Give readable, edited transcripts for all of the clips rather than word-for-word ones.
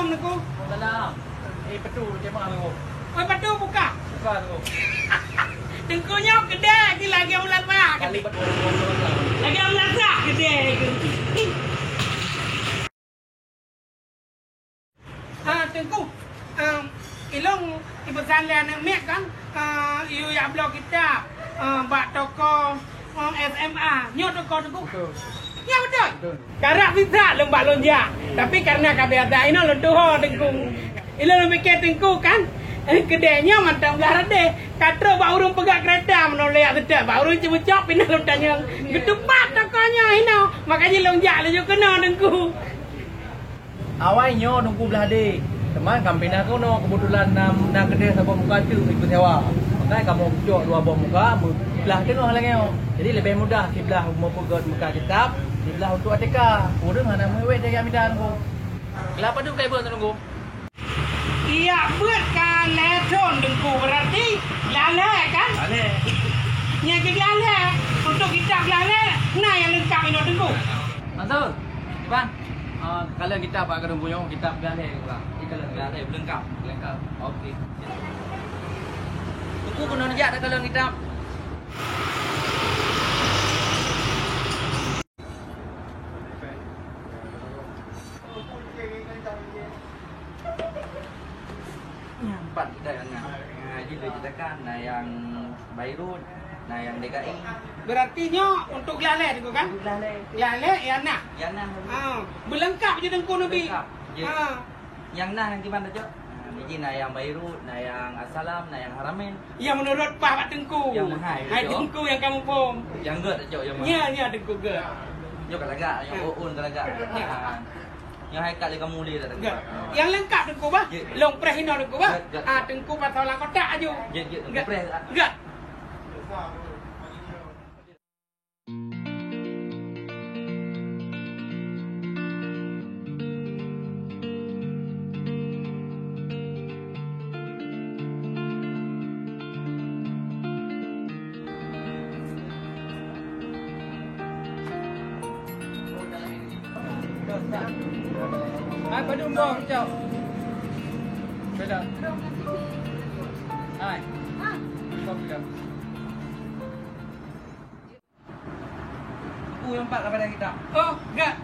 pom niku? Dalam. Petu macam mana tu? Oh, padu buka. Buka tu. Tengkunya gede lagi ulat mak. Kali betul-betul lah. Lagi ulat sak gede. Tengku. Ilong ibesan lian mek kan. Iu ya blog kita. Bak toko SMA. Nyo toko tengku. Betul. Ya betul. Karak bisa lembak lonjak. Tapi karena kebiasaan ini lentuh tengku. Ilong mikir tengku kan. Kedainya mantap belah deh. Kata baru pegak kereta menoleh sedap. Baru cuma cop ini lontanya. Gedepat tokonya ini. Makanya lonjak le kena dengku. Awalnya nunggu belah deh. Teman kampin aku no kebetulan nak kedai sabuk muka tu ikut sewa. Makanya kamu cok dua buah muka, belah tengok halangnya. Jadi lebih mudah di belah mau pegot muka kitab, di belah untuk ATK. Kurang mana mewek dia ambil nunggu. Kenapa tu kayak buat nunggu? Iya buat kan leton dengku berarti lale kan? Lale. Nyaki lale untuk kitab lale. Nah yang lengkap ini dengku. Mantul. Bang. Kalau kita pak kena punya kita lale juga. Kalau lale lengkap. Okey. Buku kena najak kalau kita. Empat kita yang ngaji diceritakan, nah yang Bayrut, nah yang DKI. Berarti nyo untuk lale dengku kan? Lale. Lale ya nak. Yang nah. Berlengkap je dengku nabi. Yang nah yang gimana cok? Ini nah yang Bayrut, nah yang Assalam, nah yang Haramain. Yang menurut Pak Tengku. Yang mahal. Hai Tengku yang kamu pom. Yang ged cok yang Ya ya Tengku ged. Yo kalagak, yang uun kalagak. Yang Haikal kamu dia tak Ged. Yang lengkap Tengku bah. Long press ino Tengku bah. Tengku pasal lang kotak aju. Ged press. Ged. Apa dumbong cok? Beda. Hai. Kau beda. Aku yang empat kepada kita. Oh, ged.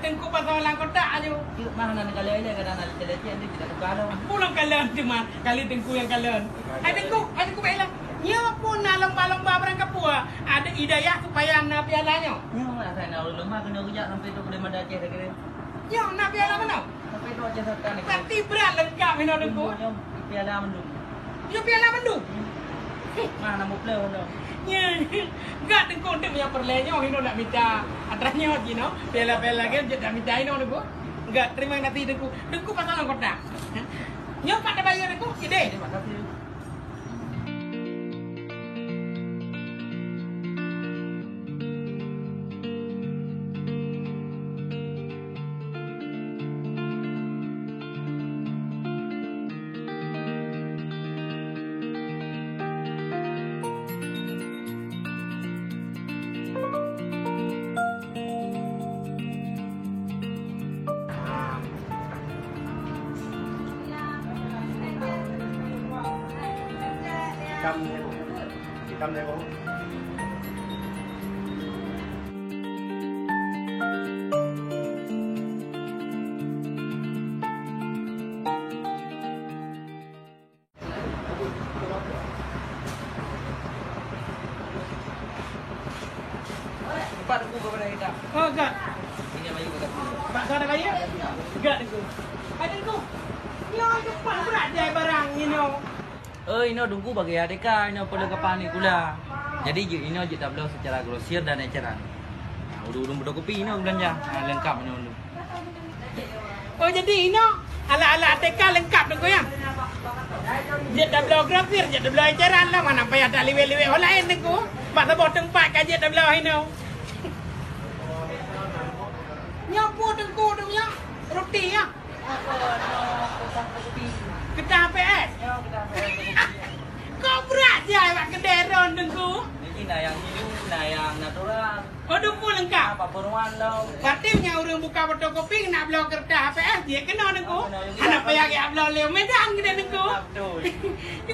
Tengku pasal lang kotak aju. Mana nak kali ini kadang nak celecian dia tidak tukar dah. Pulang kalian cuma kali Tengku yang kalian. Hai Tengku baiklah. Nya pun nak lomba-lomba berangkat pua. Ada hidayah supaya nak pialanya. Nya nak saya nak lemah kena kerja sampai tu boleh mandar Aceh dah kira. Nya nak piala mana? Sampai tu Aceh Selatan ni. Berarti berat lengkap ini Tengku. Piala mendung. Ya piala mendung. Mana mau play mana? Nya enggak Tengku dia punya perlenyo ini nak minta atrasnya gino. Piala-piala kan dia nak minta ini Tengku. Enggak terima kasih Tengku. Tengku pasal lang kotak. Nya pada bayar Tengku ide. Terima kasih. Hitam deh kok. Empat buku kepada kita. Oh enggak. Ini yang bayu kat. Pak ada bayar? Enggak Tengku. Hai Tengku. Nya cepat berat jai barang ini. Ino dungku bagi ADK, ino perlengkapan ni kula. Jadi ino je tak belum secara grosir dan eceran. Udah berdokopi ino belanja. Lengkap ino. Oh jadi ini ala-ala ATK lengkap Tengku ya? Dia dah belah grafir, dia dah belah eceran lah. Mana payah tak liwe-liwe orang lain Tengku. Pak sebut tempat kan dia dah belah ini. Nyapu Tengku tu punya roti ya? Ketah PS? Kau berat je awak kedai ron Tengku. Ini nah yang hidup, nah yang natural. Oh, dupu lengkap. Apa peruan lo? Berarti punya orang buka fotokopi nak belau kertas HPS dia kena nengku. Anak payah ke belau leo medan kita nengku. Betul.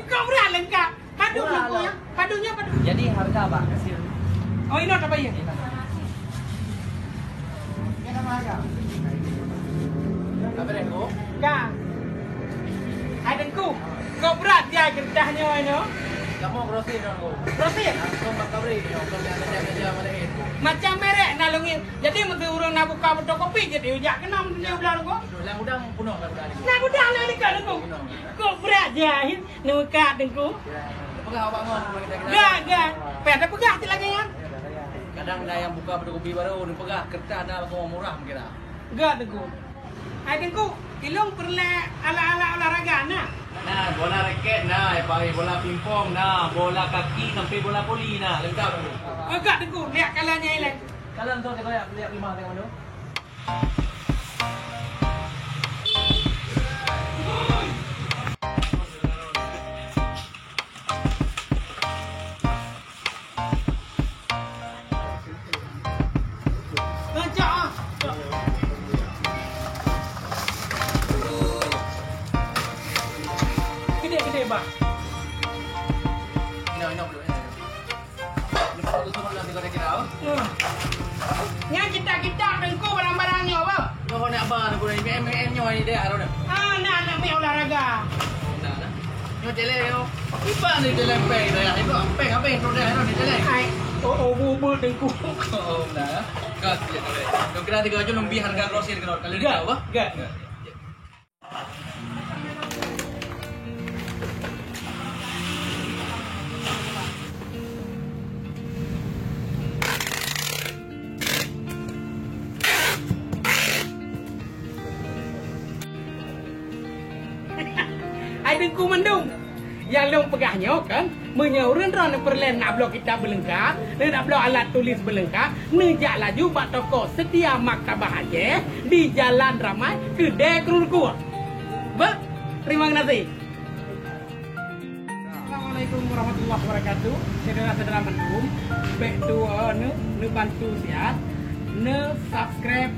Kau berat lengkap. Padu Murah nengku lah. ya. Padunya padu. Jadi harga apa? Kasih. Oh, ini apa ya? Kita harga. Apa deh kau? Kang. Hai nengku. Kau berat dia kertasnya ini. Kamu grosir dong kau. Grosir? Langsung makabri. Kau yang kerja mana itu? Macam merek nalungin. Jadi menteri orang nak buka fotokopi jadi ujak kena menteri belau nengku. Yang udang punuh kan tadi. Nak budak nak dekat nengku. Kau berat jahit nukat nengku. Pegah apa mau kita Gak. Pada pegah je lagi ya. Kadang ada yang buka fotokopi baru, dia pegah kertas ada kau murah kira. Gak nengku. Hai nengku. Ilung perlu ala-ala olahraga nah. Nah, bola raket nah, pakai bola pingpong nah, bola kaki sampai bola voli nah, lengkap tu. Gak nengku. Lihat kalanya ini. Kalian tu saya lihat 5 tengok dulu. Baca ah. Gede bang. Ini dulu. Ini foto semua nanti kau kira apa? Nya kita nengku barang-barangnya apa? Kau nak apa? Aku ni MM nyo ini dia ada. Anak main olahraga. Nah, nah. Nyo tele yo. Ipa ni tele peng dah. Itu apa yang tu dah ni tele. Hai. Oh, bubur nengku. Oh, nah. Kau lihat tele. Kau kira 3 juta lebih harga grosir kau. Kali ni tahu apa? Gak. Hai nengku mendung. Yang long pegahnya kan menyuruh ron perlen nak blok kitab berlengkap, nak blok alat tulis berlengkap, nejak laju bak toko setia maktabah aja di Jalan Ramai Kedai Kerurku. Ba, terima kasih. Assalamualaikum warahmatullahi wabarakatuh. Saudara-saudara mendung, baik dua ne bantu siat, ne subscribe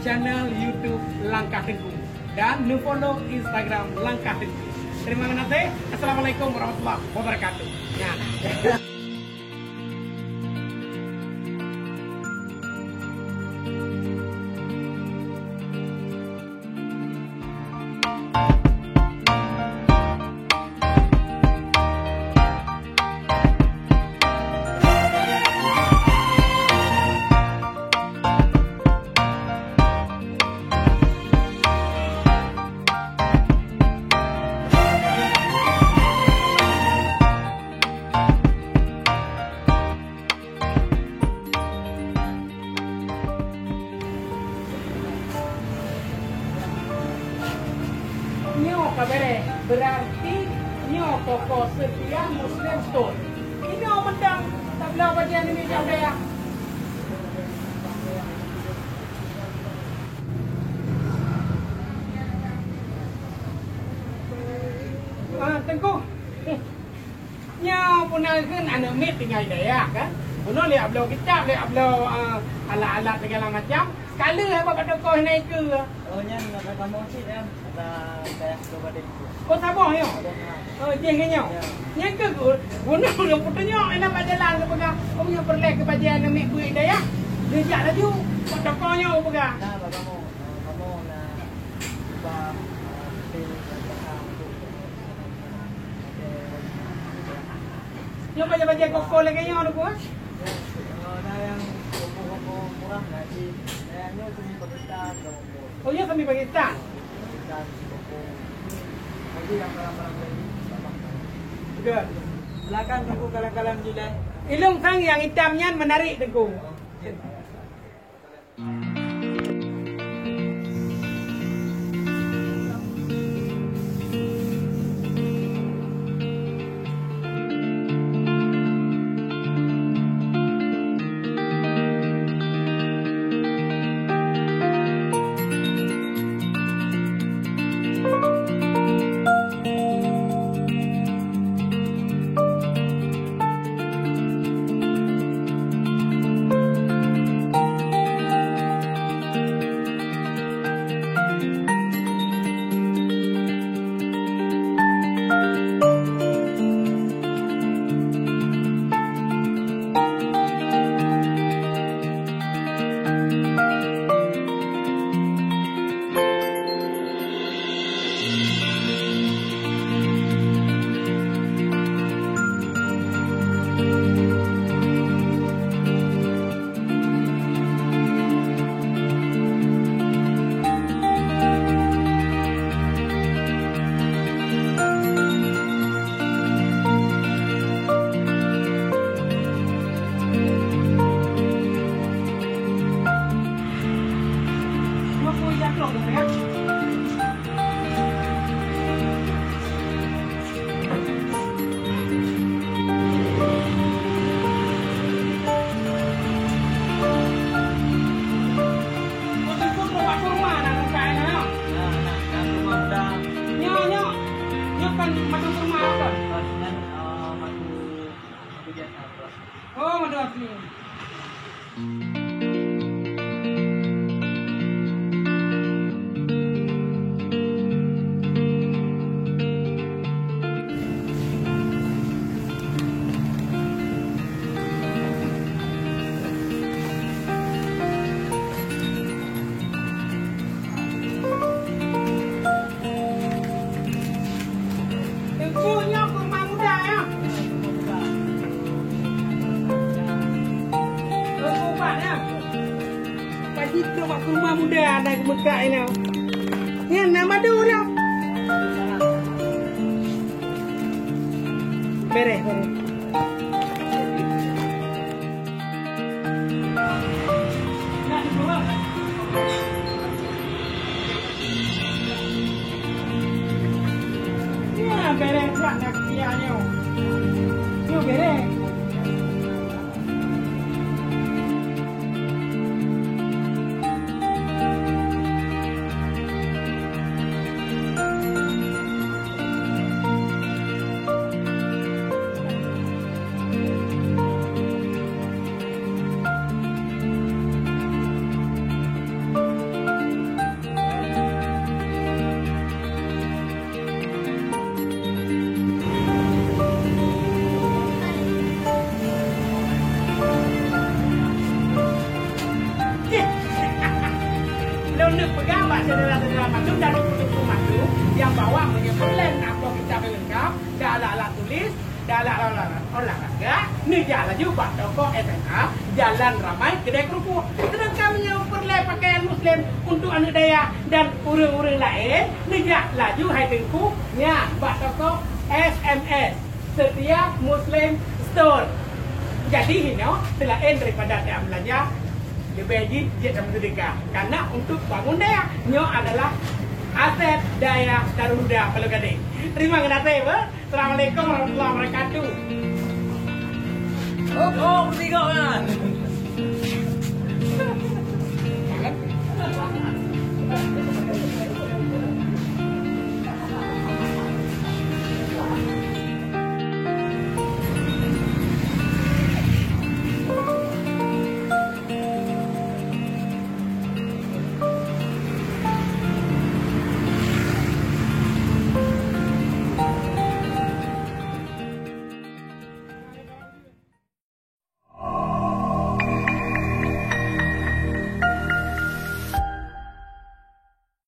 channel YouTube Langkah Tengku dan ne follow Instagram Langkah Tengku. Terima kasih. Assalamualaikum warahmatullahi wabarakatuh. Ya. Nyo kabere berarti nyo toko setia Muslim Store. Ini mendang tak belau bagian ini jauh daya. Tengku. Nyo punalkeun anu mit tinggal daya kan. Puno lihat belau kitab, lihat belau alat-alat segala macam. Sekali apa kat toko naik ke. Oh, nya nak kamu sih ya. Ada kayak coba deh. Kau sabar yo. Oh, jengnya. Nya ke guna lo putunya enak jalan ke pegang. Kau punya perlek ke bagian ambil buih daya. Dia jak laju. Kau tokonya pegang. Nah, kamu nak coba Yo baca-baca koko lagi nya tu bos. Ada yang kupu-kupu murah gaji. Yang cuma Pakistan dong. Oh, ya kami Pakistan. Dan kupu. Lagi yang barang-barang dari Good. belakang kupu kalang-kalang juga. Ilung sang yang hitamnya menarik tengku. kan madu kurma kan? Dengan madu biasa. Oh, madu asli. Punya kurma muda ya. Obat ya. Pagi tu mak kurma muda ada buka ini. Ya nama tu dia. Beres. Nak dibawa. Ya beres buat nak kianya. Yo beres. Untuk pegang saudara-saudara madu dari kutu madu yang bawa menyebutkan apa kita lengkap, dah alat tulis, dah alat olahraga, ni jalan juga toko SMA, jalan ramai kedai kerupuk. Sedang kami yang perlu pakaian Muslim untuk anak daya dan orang-orang lain, ni laju hai tengku, nya bak toko SMS Setia Muslim Store. Jadi ini selain daripada dia belanja lebih lagi dia dalam sedekah karena untuk bangun daya nyo adalah aset daya Garuda Pulau Gading. Terima kasih, Assalamualaikum warahmatullahi wabarakatuh. Oh, bertiga kan.